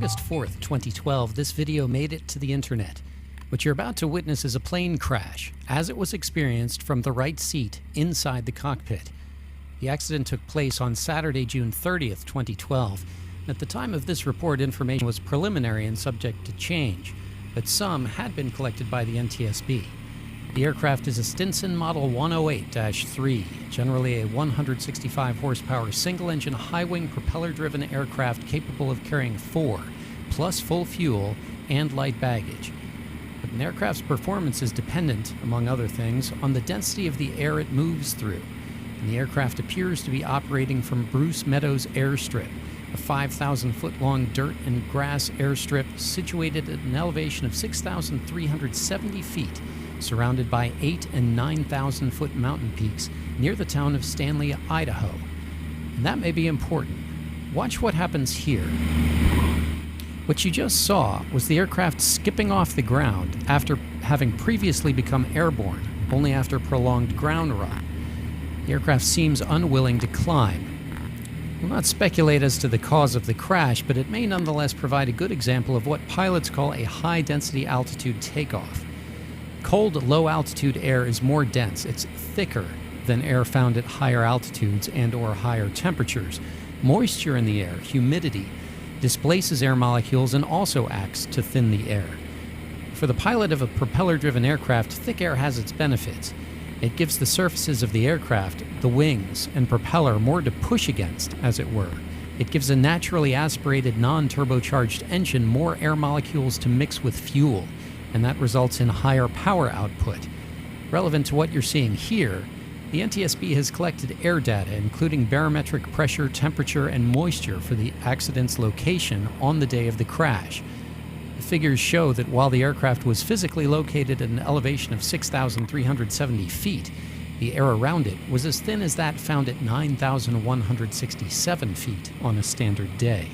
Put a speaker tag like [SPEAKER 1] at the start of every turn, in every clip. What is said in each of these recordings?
[SPEAKER 1] August 4th, 2012, this video made it to the internet. What you're about to witness is a plane crash, as it was experienced from the right seat inside the cockpit. The accident took place on Saturday, June 30th, 2012. At the time of this report, information was preliminary and subject to change, but some had been collected by the NTSB. The aircraft is a Stinson Model 108-3, generally a 165 horsepower single-engine high-wing propeller-driven aircraft capable of carrying 4, plus full fuel and light baggage. But an aircraft's performance is dependent, among other things, on the density of the air it moves through, and the aircraft appears to be operating from Bruce Meadows Airstrip, a 5,000-foot-long dirt and grass airstrip situated at an elevation of 6,370 feet, surrounded by 8,000 and 9,000-foot mountain peaks near the town of Stanley, Idaho. And that may be important. Watch what happens here. What you just saw was the aircraft skipping off the ground after having previously become airborne, only after prolonged ground run. The aircraft seems unwilling to climb. We'll not speculate as to the cause of the crash, but it may nonetheless provide a good example of what pilots call a high-density altitude takeoff. Cold, low-altitude air is more dense. It's thicker than air found at higher altitudes and/or higher temperatures. Moisture in the air, humidity, displaces air molecules and also acts to thin the air. For the pilot of a propeller-driven aircraft, thick air has its benefits. It gives the surfaces of the aircraft, the wings and propeller, more to push against, as it were. It gives a naturally aspirated, non-turbocharged engine more air molecules to mix with fuel, and that results in higher power output. Relevant to what you're seeing here, the NTSB has collected air data, including barometric pressure, temperature, and moisture for the accident's location on the day of the crash. The figures show that while the aircraft was physically located at an elevation of 6,370 feet, the air around it was as thin as that found at 9,167 feet on a standard day.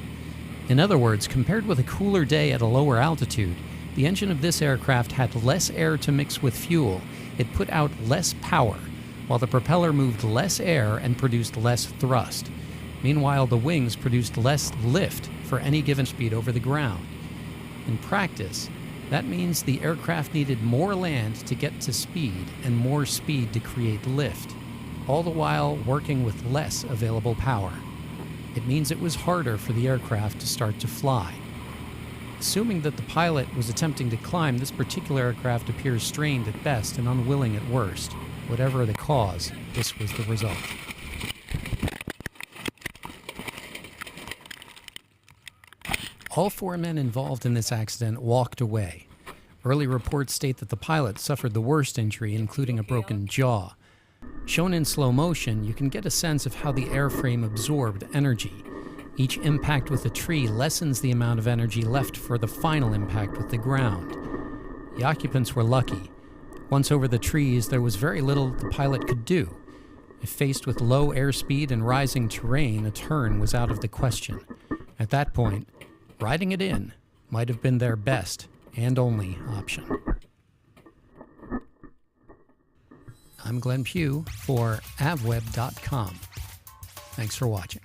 [SPEAKER 1] In other words, compared with a cooler day at a lower altitude, the engine of this aircraft had less air to mix with fuel. It put out less power, while the propeller moved less air and produced less thrust. Meanwhile, the wings produced less lift for any given speed over the ground. In practice, that means the aircraft needed more land to get to speed and more speed to create lift, all the while working with less available power. It means it was harder for the aircraft to start to fly. Assuming that the pilot was attempting to climb, this particular aircraft appears strained at best and unwilling at worst. Whatever the cause, this was the result. All 4 men involved in this accident walked away. Early reports state that the pilot suffered the worst injury, including a broken jaw. Shown in slow motion, you can get a sense of how the airframe absorbed energy. Each impact with a tree lessens the amount of energy left for the final impact with the ground. The occupants were lucky. Once over the trees, there was very little the pilot could do. If faced with low airspeed and rising terrain, a turn was out of the question. At that point, riding it in might have been their best and only option. I'm Glenn Pugh for avweb.com. Thanks for watching.